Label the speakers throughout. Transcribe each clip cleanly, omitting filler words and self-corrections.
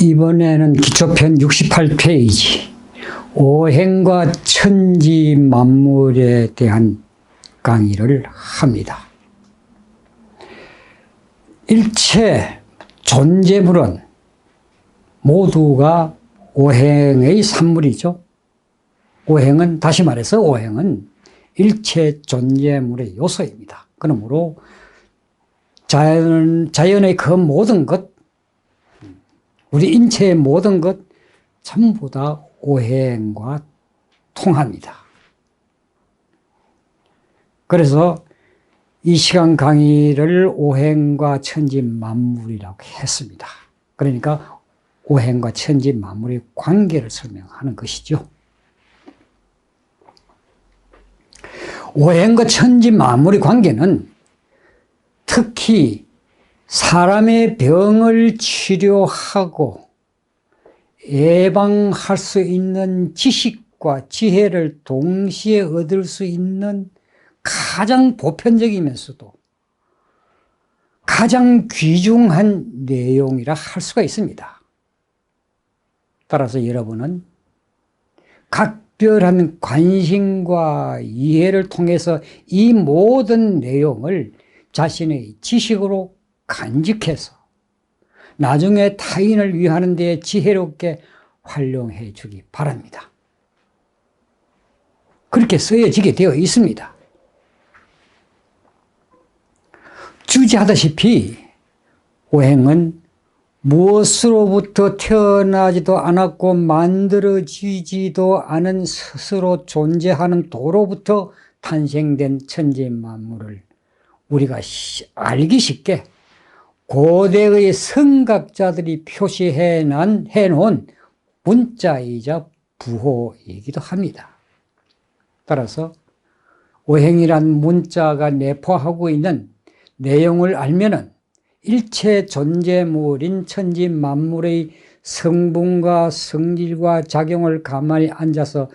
Speaker 1: 이번에는 기초편 68페이지 오행과 천지 만물에 대한 강의를 합니다. 일체 존재물은 모두가 오행의 산물이죠. 오행은, 다시 말해서 오행은 일체 존재물의 요소입니다. 그러므로 자연의 그 모든 것, 우리 인체의 모든 것 전부 다 오행과 통합니다. 그래서 이 시간 강의를 오행과 천지 만물이라고 했습니다. 그러니까 오행과 천지 만물의 관계를 설명하는 것이죠. 오행과 천지 만물의 관계는 특히 사람의 병을 치료하고 예방할 수 있는 지식과 지혜를 동시에 얻을 수 있는 가장 보편적이면서도 가장 귀중한 내용이라 할 수가 있습니다. 따라서 여러분은 각별한 관심과 이해를 통해서 이 모든 내용을 자신의 지식으로 간직해서 나중에 타인을 위하는 데 지혜롭게 활용해 주기 바랍니다. 그렇게 쓰여지게 되어 있습니다. 주지하다시피 오행은 무엇으로부터 태어나지도 않았고 만들어지지도 않은 스스로 존재하는 도로부터 탄생된 천지 만물을 우리가 알기 쉽게 고대의 성각자들이 표시해 놓은 문자이자 부호이기도 합니다. 따라서 오행이란 문자가 내포하고 있는 내용을 알면은 일체 존재물인 천지 만물의 성분과 성질과 작용을 가만히 앉아서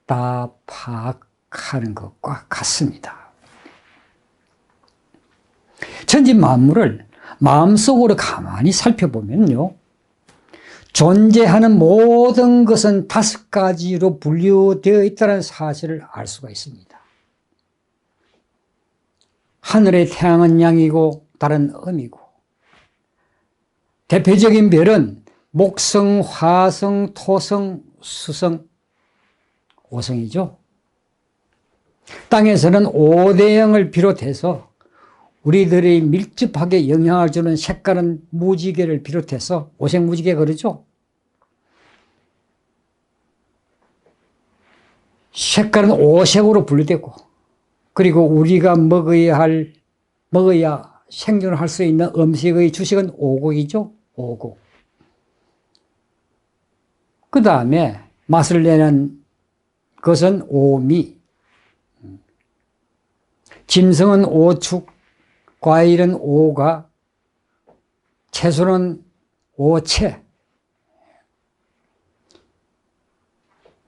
Speaker 1: 다 파악하는 것과 같습니다. 천지 만물을 마음속으로 가만히 살펴보면요, 존재하는 모든 것은 5가지로 분류되어 있다는 사실을 알 수가 있습니다. 하늘의 태양은 양이고 달은 음이고, 대표적인 별은 목성, 화성, 토성, 수성, 오성이죠. 땅에서는 5대형을 비롯해서 우리들이 밀접하게 영향을 주는 색깔은 무지개를 비롯해서 오색무지개 그러죠. 색깔은 5색으로 분류되고, 그리고 우리가 먹어야 생존할 수 있는 음식의 주식은 5곡이죠. 5곡. 그 다음에 맛을 내는 것은 5미. 짐승은 5축, 과일은 5과, 채소는 5채.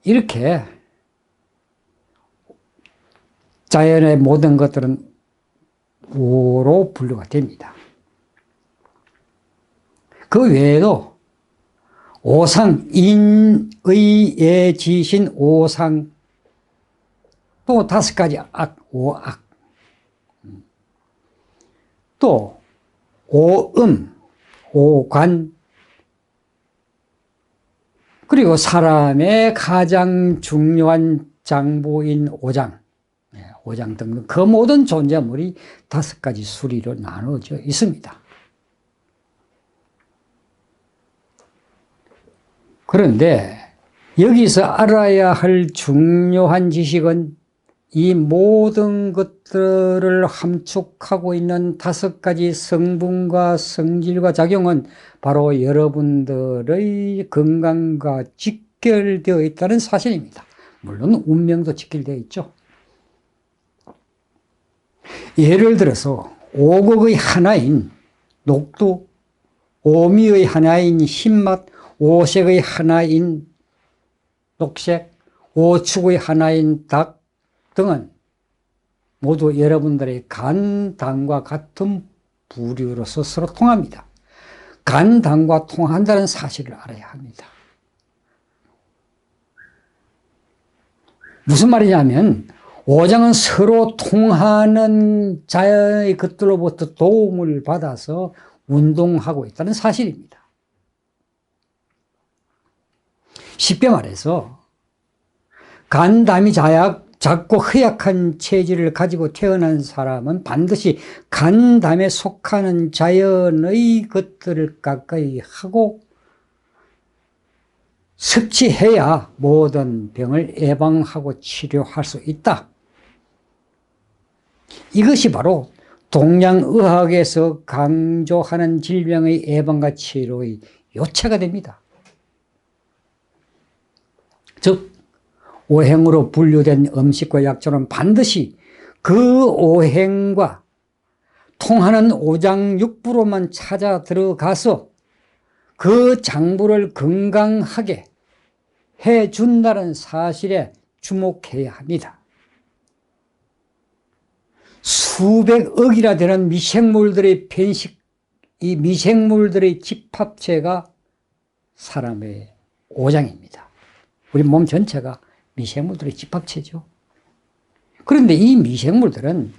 Speaker 1: 이렇게 자연의 모든 것들은 5로 분류가 됩니다. 그 외에도 오상, 인의, 예, 지신, 오상, 또 5가지 악, 오악, 또 오음, 오관, 그리고 사람의 가장 중요한 장부인 오장, 오장 등등 그 모든 존재물이 5가지 수리로 나누어져 있습니다. 그런데 여기서 알아야 할 중요한 지식은 이 모든 것들을 함축하고 있는 5가지 성분과 성질과 작용은 바로 여러분들의 건강과 직결되어 있다는 사실입니다. 물론 운명도 직결되어 있죠. 예를 들어서 5곡의 하나인 녹두, 5미의 하나인 흰맛, 5색의 하나인 녹색, 5축의 하나인 닭 등은 모두 여러분들의 간, 당과 같은 부류로서 서로 통합니다. 간담과 통한다는 사실을 알아야 합니다. 무슨 말이냐면 오장은 서로 통하는 자연의 것들로부터 도움을 받아서 운동하고 있다는 사실입니다. 쉽게 말해서 간담이 작고 허약한 체질을 가지고 태어난 사람은 반드시 간담에 속하는 자연의 것들을 가까이 하고 섭취해야 모든 병을 예방하고 치료할 수 있다. 이것이 바로 동양의학에서 강조하는 질병의 예방과 치료의 요체가 됩니다. 즉 오행으로 분류된 음식과 약초는 반드시 그 오행과 통하는 오장육부로만 찾아 들어가서 그 장부를 건강하게 해준다는 사실에 주목해야 합니다. 수백억이나 되는 미생물들의 편식, 이 미생물들의 집합체가 사람의 오장입니다. 우리 몸 전체가 미생물들의 집합체죠. 그런데 이 미생물들은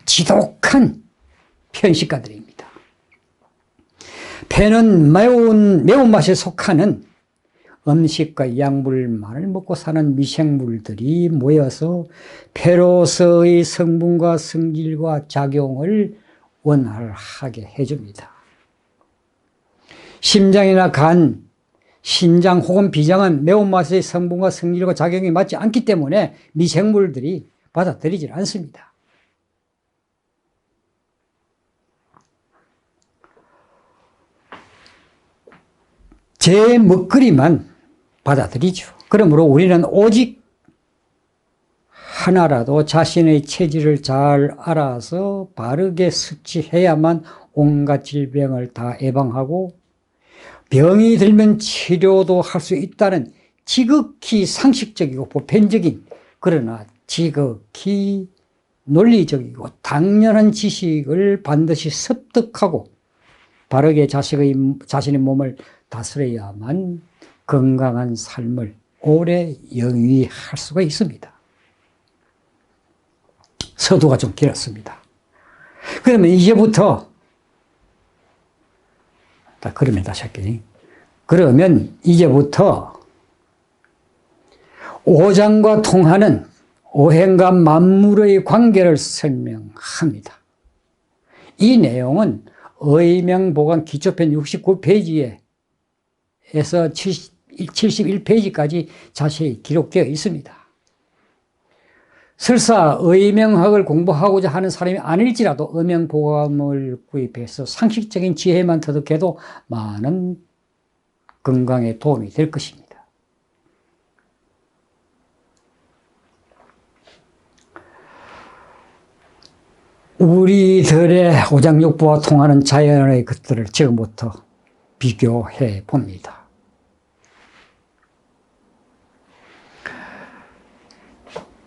Speaker 1: 지독한 편식가들입니다. 폐는 매운맛에 속하는 음식과 약물만을 먹고 사는 미생물들이 모여서 폐로서의 성분과 성질과 작용을 원활하게 해줍니다. 심장이나 간, 신장 혹은 비장은 매운맛의 성분과 성질과 작용이 맞지 않기 때문에 미생물들이 받아들이질 않습니다. 제 먹거리만 받아들이죠. 그러므로 우리는 오직 하나라도 자신의 체질을 잘 알아서 바르게 섭취해야만 온갖 질병을 다 예방하고 병이 들면 치료도 할 수 있다는 지극히 상식적이고 보편적인 그러나 지극히 논리적이고 당연한 지식을 반드시 습득하고 바르게 자신의 몸을 다스려야만 건강한 삶을 오래 영위할 수가 있습니다. 서두가 좀 길었습니다. 그러면 이제부터 그러면 다시 할게요. 그러면 이제부터 오장과 통하는 오행과 만물의 관계를 설명합니다. 이 내용은 의명보관 기초편 69페이지에서 71페이지까지 자세히 기록되어 있습니다. 설사 의명학을 공부하고자 하는 사람이 아닐지라도 의명보감을 구입해서 상식적인 지혜만 터득해도 많은 건강에 도움이 될 것입니다. 우리들의 오장육부와 통하는 자연의 것들을 지금부터 비교해 봅니다.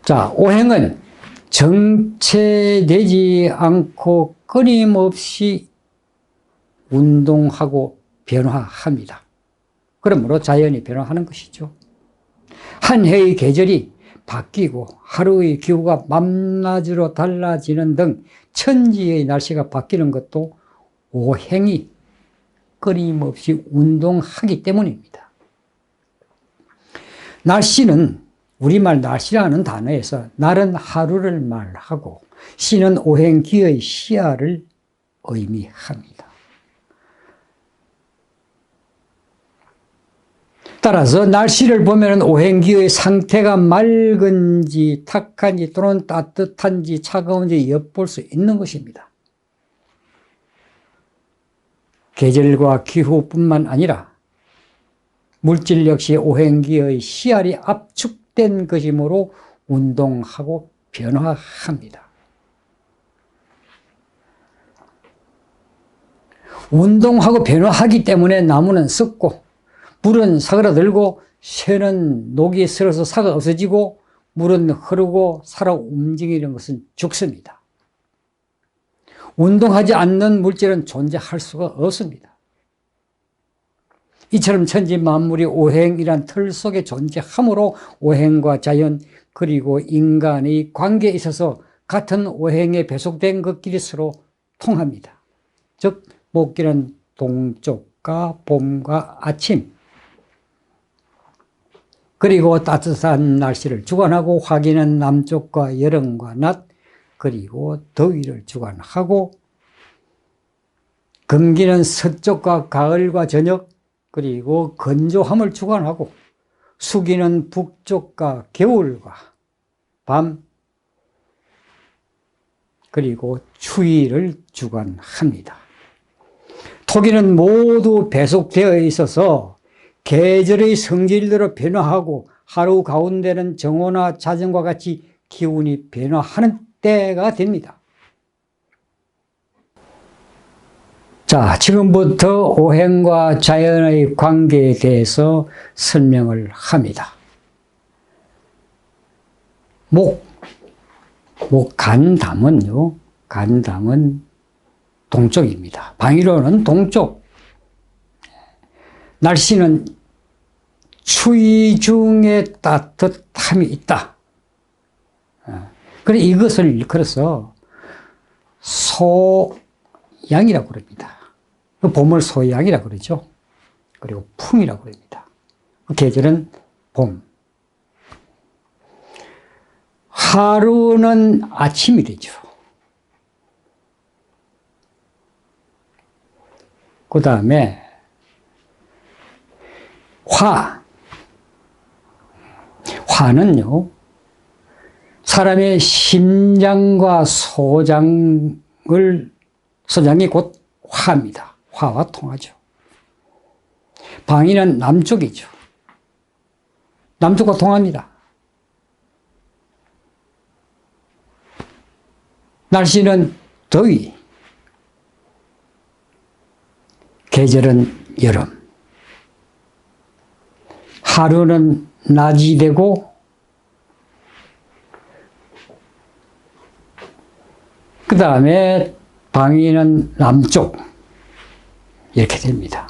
Speaker 1: 자, 오행은 정체되지 않고 끊임없이 운동하고 변화합니다. 그러므로 자연이 변화하는 것이죠. 한 해의 계절이 바뀌고 하루의 기후가 밤낮으로 달라지는 등 천지의 날씨가 바뀌는 것도 오행이 끊임없이 운동하기 때문입니다. 날씨는 우리말 날씨라는 단어에서 날은 하루를 말하고 시는 오행기의 시야를 의미합니다. 따라서 날씨를 보면 오행기의 상태가 맑은지 탁한지 또는 따뜻한지 차가운지 엿볼 수 있는 것입니다. 계절과 기후뿐만 아니라 물질 역시 오행기의 시야리 압축된 것이므로 운동하고 변화합니다. 운동하고 변화하기 때문에 나무는 썩고 물은 사그라들고 새는 녹이 슬어서 사가 없어지고 물은 흐르고 살아 움직이는 것은 죽습니다. 운동하지 않는 물질은 존재할 수가 없습니다. 이처럼 천지 만물이 오행이란 틀 속에 존재하므로 오행과 자연 그리고 인간의 관계에 있어서 같은 오행에 배속된 것끼리 서로 통합니다. 즉 목기는 동쪽과 봄과 아침, 그리고 따뜻한 날씨를 주관하고 화기는 남쪽과 여름과 낮, 그리고 더위를 주관하고 금기는 서쪽과 가을과 저녁, 그리고 건조함을 주관하고 수기는 북쪽과 겨울과 밤, 그리고 추위를 주관합니다. 토기는 모두 배속되어 있어서 계절의 성질대로 변화하고 하루 가운데는 정오나 자정과 같이 기운이 변화하는 때가 됩니다. 자, 지금부터 오행과 자연의 관계에 대해서 설명을 합니다. 간담은요, 간담은 동쪽입니다. 방위로는 동쪽. 날씨는 추위 중에 따뜻함이 있다. 그래 이것을 일컬어서 소양이라고 그럽니다. 봄을 소양이라고 그러죠. 그리고 풍이라고 그럽니다. 그 계절은 봄. 하루는 아침이 되죠. 그 다음에 화는요, 사람의 심장과 소장이 곧 화입니다. 화와 통하죠. 방위는 남쪽이죠. 남쪽과 통합니다. 날씨는 더위, 계절은 여름. 하루는 낮이 되고 그 다음에 방위는 남쪽 이렇게 됩니다.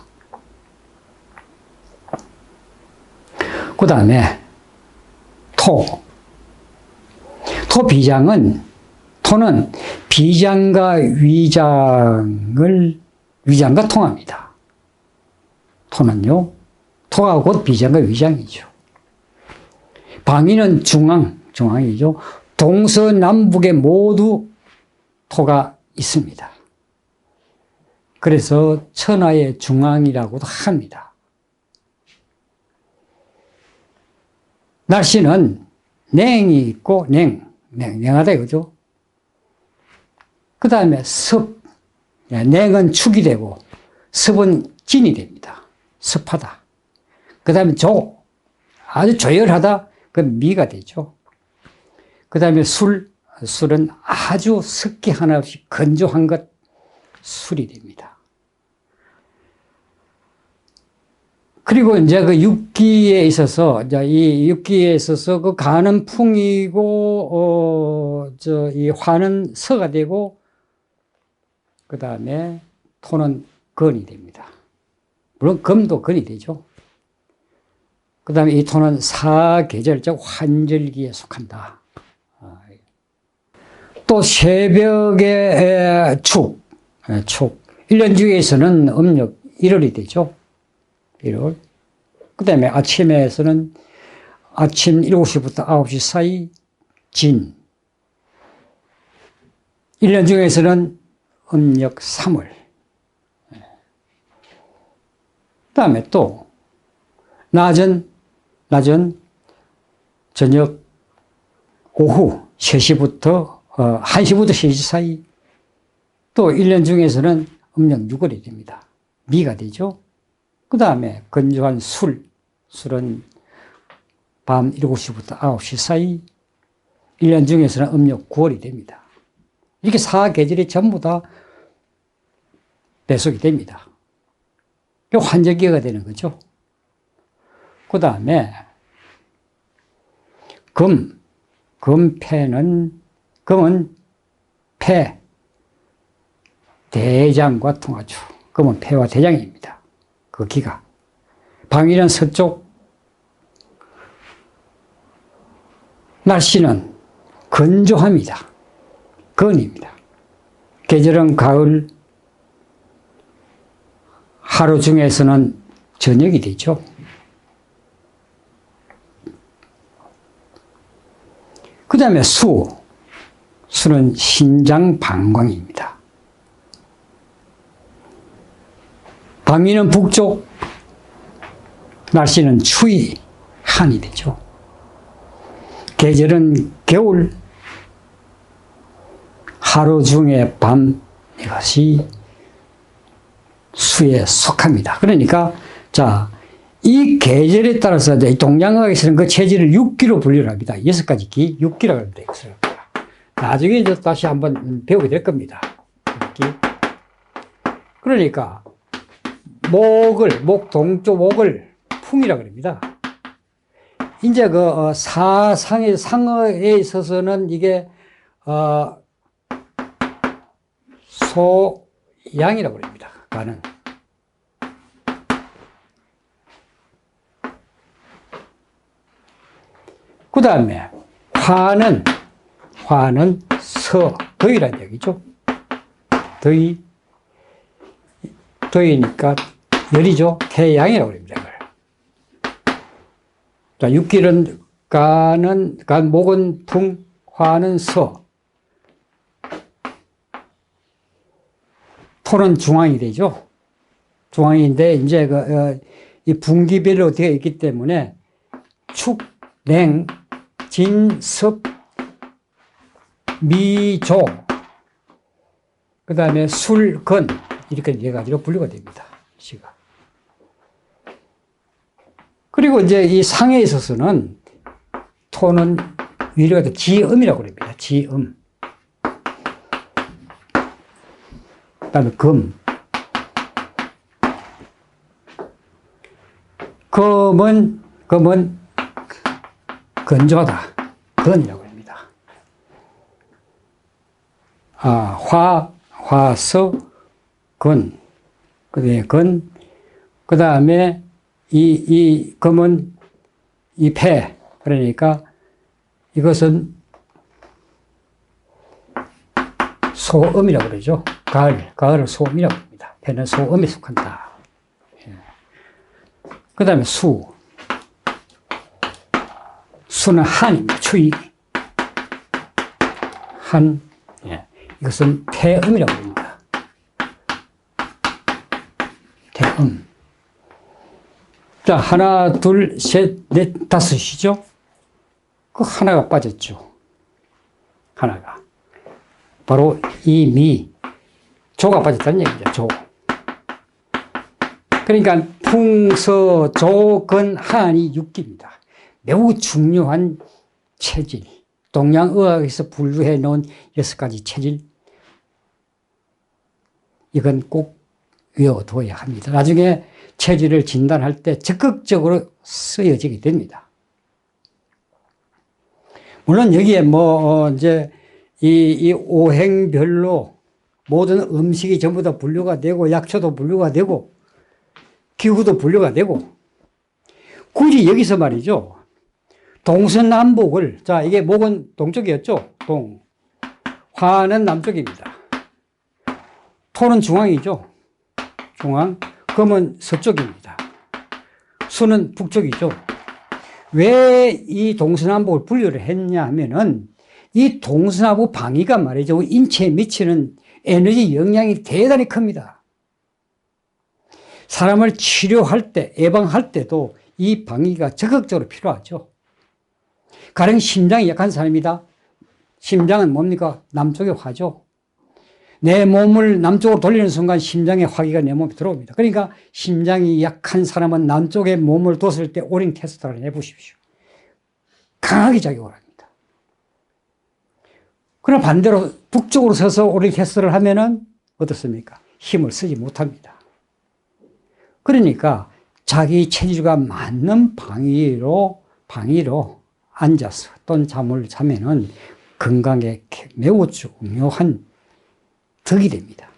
Speaker 1: 그 다음에 토는 비장과 위장과 통합니다. 토는요, 토가 곧 비장과 위장이죠. 방위는 중앙이죠. 동서남북에 모두 토가 있습니다. 그래서 천하의 중앙이라고도 합니다. 날씨는 냉이 있고 냉하다 이거죠. 그 다음에 냉은 축이 되고 습은 진이 됩니다. 습하다. 그 다음에 아주 조열하다. 그 미가 되죠. 그 다음에 술은 아주 습기 하나 없이 건조한 것, 술이 됩니다. 그리고 이제 그 육기에 있어서, 그 간은 풍이고, 이 화는 서가 되고, 그 다음에 토는 건이 됩니다. 물론 금도 건이 되죠. 그 다음에 이 토는 사계절적 환절기에 속한다. 또 새벽의 축. 1년 중에서는 음력 1월이 되죠. 1월. 그 다음에 아침에서는 아침 7시부터 9시 사이 진. 1년 중에서는 음력 3월. 그 다음에 또 낮은 저녁 오후 3시부터 1시부터 3시 사이. 또 1년 중에서는 음력 6월이 됩니다. 미가 되죠. 그 다음에 건조한 술은 밤 7시부터 9시 사이. 1년 중에서는 음력 9월이 됩니다. 이렇게 4계절이 전부 다 배속이 됩니다. 환절기가 되는 거죠. 그 다음에 금은 폐, 대장과 통하죠. 금은 폐와 대장입니다. 그 기가. 방위는 서쪽, 날씨는 건조합니다. 건입니다. 계절은 가을, 하루 중에서는 저녁이 되죠. 그 다음에 수는 신장 방광입니다. 방위는 북쪽, 날씨는 추위, 한이 되죠. 계절은 겨울, 하루 중에 밤, 이것이 수에 속합니다. 그러니까, 자, 이 계절에 따라서 동양학에서는 그 체질을 6기로 분류를 합니다. 6가지 기, 6기라고 합니다. 이것을. 나중에 이제 다시 한번 배우게 될 겁니다. 6기. 그러니까, 목 동쪽 목을 풍이라고 합니다. 이제 상어에 있어서는 이게, 소양이라고 합니다. 가는. 그 다음에, 화는 더위라는 얘기죠. 더위니까 열이죠. 태양이라고 합니다. 자, 육길은 목은 풍, 화는 서. 토는 중앙이 되죠. 중앙인데, 이제 이 분기별로 되어 있기 때문에 축, 냉, 진, 섭, 미, 조, 그 다음에 술, 건, 이렇게 네 가지로 분류가 됩니다. 시가. 그리고 이제 이 상에 있어서는 토는 위로가 지음이라고 합니다. 지음. 그 다음에 금은 건조하다. 건이라고 합니다. 화서, 건. 그 다음에 이 금은 이 폐. 그러니까 이것은 소음이라고 그러죠. 가을을 소음이라고 합니다. 폐는 소음에 속한다. 그 다음에 수는 한입니다. 추위. 한. 이것은 태음이라고 합니다. 태음. 자, 하나, 둘, 셋, 넷, 다섯이죠? 그 하나가 빠졌죠. 하나가. 바로 조가 빠졌다는 얘기죠. 조. 그러니까 풍서, 조, 건, 한이 6기입니다. 매우 중요한 체질. 동양의학에서 분류해 놓은 6가지 체질. 이건 꼭 외워둬야 합니다. 나중에 체질을 진단할 때 적극적으로 쓰여지게 됩니다. 물론 여기에 이제 이 오행별로 모든 음식이 전부 다 분류가 되고, 약초도 분류가 되고, 기후도 분류가 되고, 굳이 여기서 말이죠. 동서남북을, 자, 이게 목은 동쪽이었죠. 화는 남쪽입니다. 토는 중앙이죠. 중앙. 금은 서쪽입니다. 수는 북쪽이죠. 왜 이 동서남북을 분류를 했냐 하면은 이 동서남북 방위가 말이죠. 인체에 미치는 에너지 영향이 대단히 큽니다. 사람을 치료할 때, 예방할 때도 이 방위가 적극적으로 필요하죠. 가령 심장이 약한 사람이다. 심장은 뭡니까? 남쪽의 화죠. 내 몸을 남쪽으로 돌리는 순간 심장의 화기가 내 몸에 들어옵니다. 그러니까 심장이 약한 사람은 남쪽에 몸을 뒀을 때 오링 테스트를 해보십시오. 강하게 작용을 합니다. 그러나 반대로 북쪽으로 서서 오링 테스트를 하면은 어떻습니까? 힘을 쓰지 못합니다. 그러니까 자기 체질과 맞는 방위로 앉아서 또는 잠을 자면은 건강에 매우 중요한 덕이 됩니다.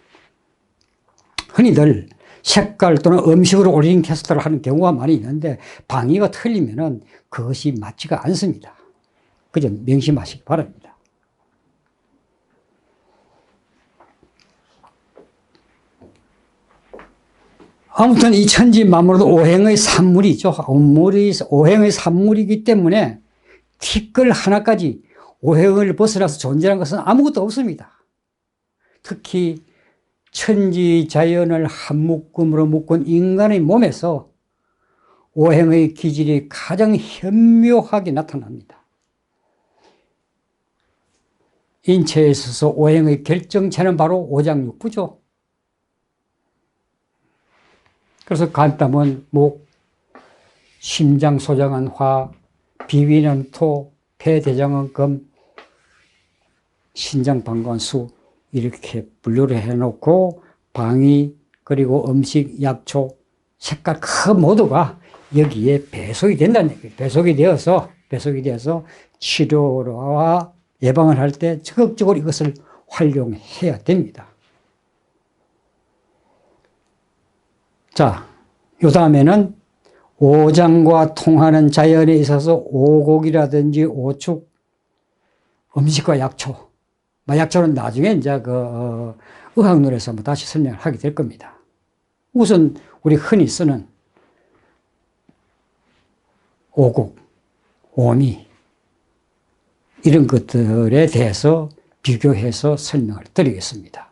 Speaker 1: 흔히들 색깔 또는 음식으로 올인 캐스트를 하는 경우가 많이 있는데 방위가 틀리면은 그것이 맞지가 않습니다. 그 점 명심하시기 바랍니다. 아무튼 이 천지 만물도 오행의 산물이죠. 오행의 산물이기 때문에 티끌 하나까지 오행을 벗어나서 존재하는 것은 아무것도 없습니다. 특히 천지 자연을 한 묶음으로 묶은 인간의 몸에서 오행의 기질이 가장 현묘하게 나타납니다. 인체에 있어서 오행의 결정체는 바로 오장육부죠. 그래서 간담은 목, 심장 소장은 화, 비위는 토, 폐 대장은 금, 신장 방관 수 이렇게 분류를 해놓고 방위 그리고 음식, 약초, 색깔 그 모두가 여기에 배속이 된다는 얘기예요. 배속이 되어서 치료와 예방을 할 때 적극적으로 이것을 활용해야 됩니다. 자, 요 다음에는 오장과 통하는 자연에 있어서 오곡이라든지 오축, 음식과 약초. 약초는 나중에 이제 의학론에서 한번 다시 설명을 하게 될 겁니다. 우선 우리 흔히 쓰는 오곡, 오미, 이런 것들에 대해서 비교해서 설명을 드리겠습니다.